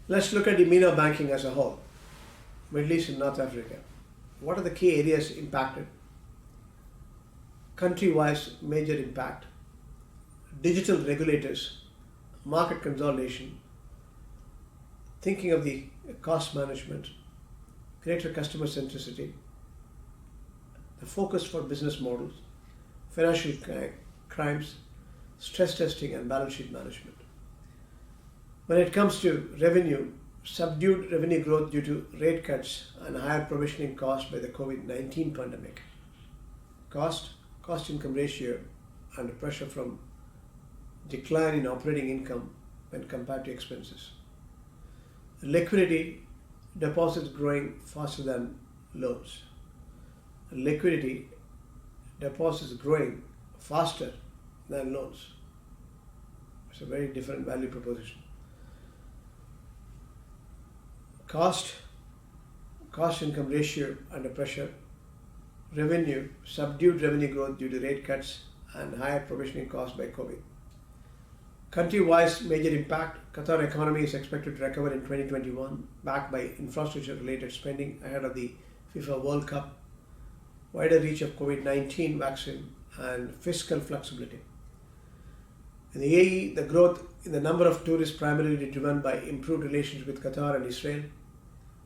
Let's look at the MENA banking as a whole, Middle East and North Africa. What are the key areas impacted? Country-wise major impact, digital regulators, market consolidation, thinking of the cost management, greater customer centricity, the focus for business models, financial crimes, stress testing and balance sheet management. When it comes to revenue, subdued revenue growth due to rate cuts and higher provisioning costs by the COVID-19 pandemic. Cost-income ratio under pressure from decline in operating income when compared to expenses. Liquidity, deposits growing faster than loans. Liquidity, deposits growing faster than loans. It's a very different value proposition. Cost-income ratio under pressure. Revenue, subdued revenue growth due to rate cuts and higher provisioning costs by COVID. Country-wise major impact, Qatar economy is expected to recover in 2021, backed by infrastructure-related spending ahead of the FIFA World Cup, wider reach of COVID-19 vaccine and fiscal flexibility. In the UAE, the growth in the number of tourists primarily driven by improved relations with Qatar and Israel,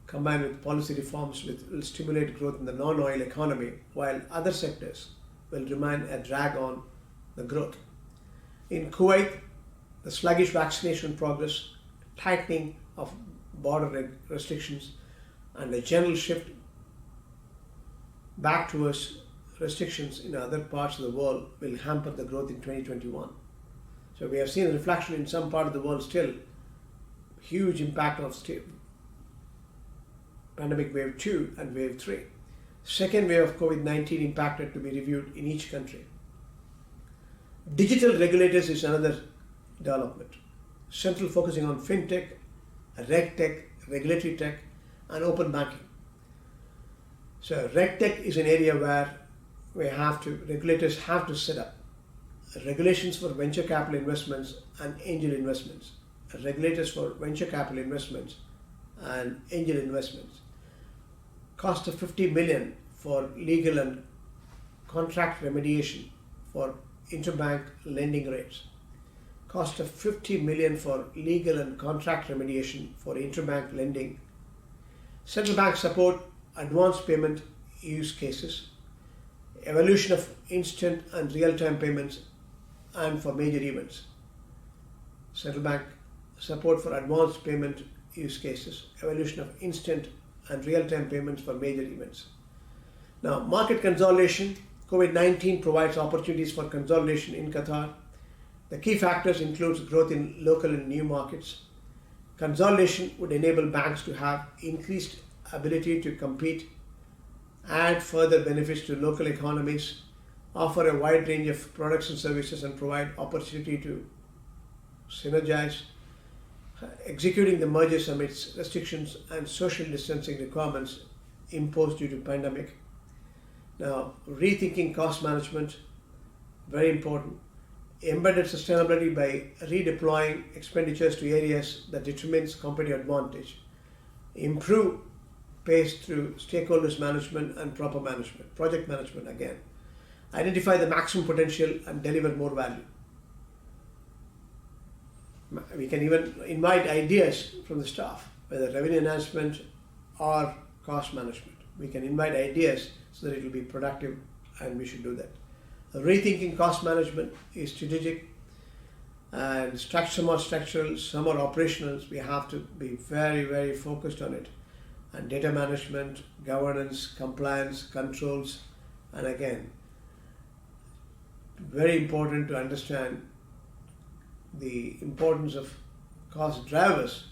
combined with policy reforms will stimulate growth in the non-oil economy, while other sectors will remain a drag on the growth. In Kuwait, the sluggish vaccination progress, tightening of border restrictions, and a general shift back towards restrictions in other parts of the world will hamper the growth in 2021. So we have seen a reflection in some part of the world still, huge impact of pandemic wave 2 and wave 3. Second wave of COVID-19 impacted to be reviewed in each country. Digital regulators is another development. Central focusing on fintech, regtech, regulatory tech, and open banking. So regtech is an area where regulators have to set up regulations for venture capital investments and angel investments. Regulators for venture capital investments and angel investments. Cost of 50 million for legal and contract remediation for interbank lending rates. Cost of 50 million for legal and contract remediation for interbank lending. Central bank support advanced payment use cases. Evolution of instant and real-time payments and for major events. Central bank support for advanced payment use cases. Evolution of instant and real-time payments for major events. Now, market consolidation. COVID-19 provides opportunities for consolidation in Qatar. The key factors include growth in local and new markets. Consolidation would enable banks to have increased ability to compete, add further benefits to local economies, offer a wide range of products and services, and provide opportunity to synergize, executing the mergers amidst restrictions and social distancing requirements imposed due to pandemic. Now, rethinking cost management, very important. Embedded sustainability by redeploying expenditures to areas that determines competitive advantage. Improve pace through stakeholders management and proper management, project management again. Identify the maximum potential and deliver more value. We can even invite ideas from the staff, whether revenue enhancement or cost management. We can invite ideas so that it will be productive, and we should do that. Rethinking cost management is strategic, and some are structural, some are operational. We have to be very, very focused on it. And data management, governance, compliance, controls, and again, very important to understand the importance of cost drivers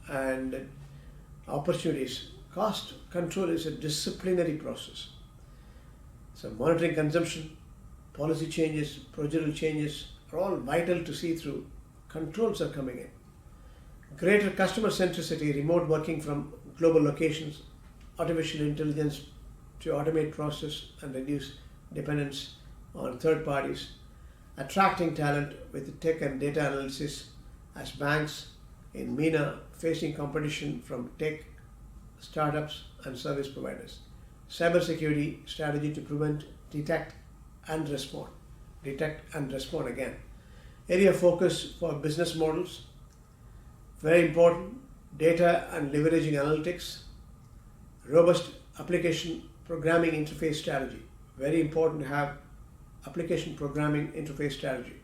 and opportunities. Cost control is a disciplinary process. So monitoring consumption, policy changes, procedural changes are all vital to see through. Controls are coming in. Greater customer centricity, remote working from global locations, artificial intelligence to automate process and reduce dependence on third parties, attracting talent with tech and data analysis as banks in MENA facing competition from tech, startups and service providers. Cybersecurity strategy to prevent, detect and respond. Detect and respond again. Area of focus for business models, very important, data and leveraging analytics, robust application programming interface strategy. Very important to have application programming interface strategy,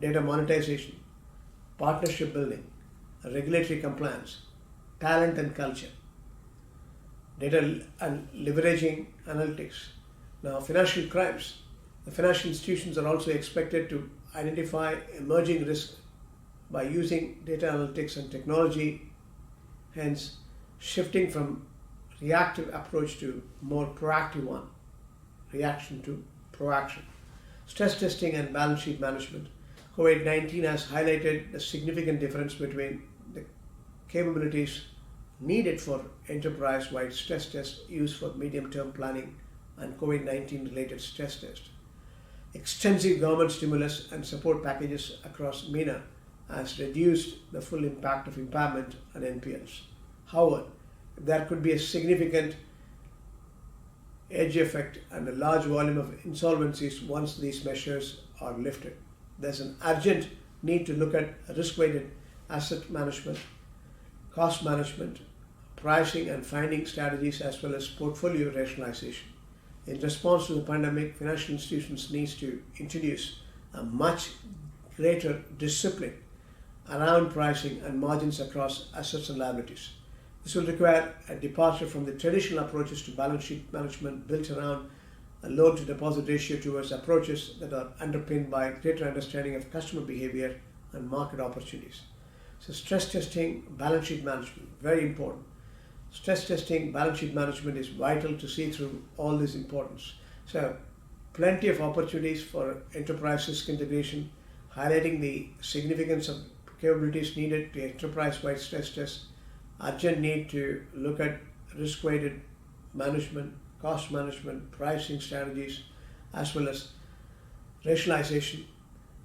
data monetization, partnership building, regulatory compliance, talent and culture, data and leveraging analytics. Now, financial crimes. The financial institutions are also expected to identify emerging risks by using data analytics and technology, hence shifting from reactive approach to more proactive one, reaction to proaction. Stress testing and balance sheet management. COVID-19 has highlighted the significant difference between the capabilities needed for enterprise-wide stress tests used for medium-term planning and COVID-19 related stress tests. Extensive government stimulus and support packages across MENA has reduced the full impact of impairment and NPLs. However, there could be a significant edge effect and a large volume of insolvencies once these measures are lifted. There's an urgent need to look at risk-weighted asset management, cost management, pricing and finding strategies as well as portfolio rationalization. In response to the pandemic, financial institutions need to introduce a much greater discipline around pricing and margins across assets and liabilities. This will require a departure from the traditional approaches to balance sheet management built around a loan to deposit ratio towards approaches that are underpinned by greater understanding of customer behavior and market opportunities. So stress testing, balance sheet management, very important. Stress testing, balance sheet management is vital to see through all this importance. So plenty of opportunities for enterprise risk integration, highlighting the significance of capabilities needed to enterprise-wide stress tests, urgent need to look at risk-weighted management, cost management, pricing strategies, as well as rationalization.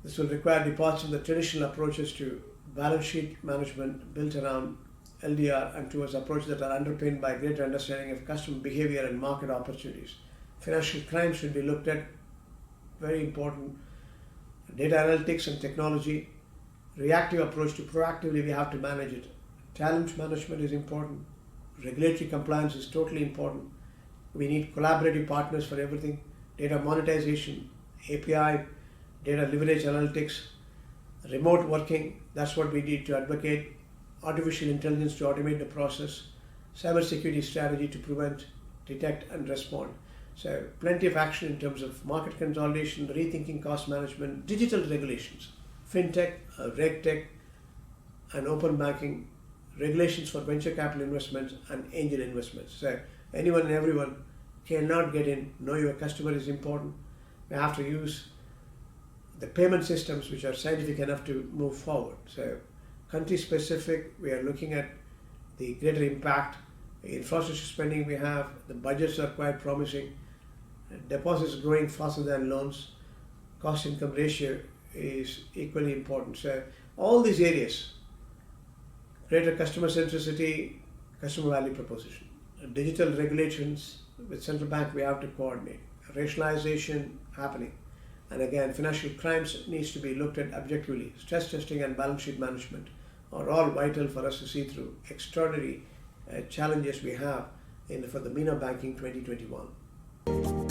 This will require departure from the traditional approaches to balance sheet management built around LDR and towards approaches that are underpinned by greater understanding of customer behavior and market opportunities. Financial crimes should be looked at, very important. Data analytics and technology, reactive approach to proactively we have to manage it. Talent management is important. Regulatory compliance is totally important. We need collaborative partners for everything. Data monetization, API, data leverage analytics, remote working, that's what we need to advocate. Artificial intelligence to automate the process, cybersecurity strategy to prevent, detect and respond. So plenty of action in terms of market consolidation, rethinking cost management, digital regulations, fintech, regtech and open banking, regulations for venture capital investments and angel investments. So anyone and everyone cannot get in. Know your customer is important. We have to use the payment systems which are scientific enough to move forward. So country specific, we are looking at the greater impact, the infrastructure spending we have, the budgets are quite promising, deposits growing faster than loans, cost income ratio is equally important. So all these areas, greater customer centricity, customer value proposition, digital regulations with central bank we have to coordinate, rationalization happening. And again, financial crimes needs to be looked at objectively. Stress testing and balance sheet management are all vital for us to see through extraordinary challenges we have for the MENA Banking 2021.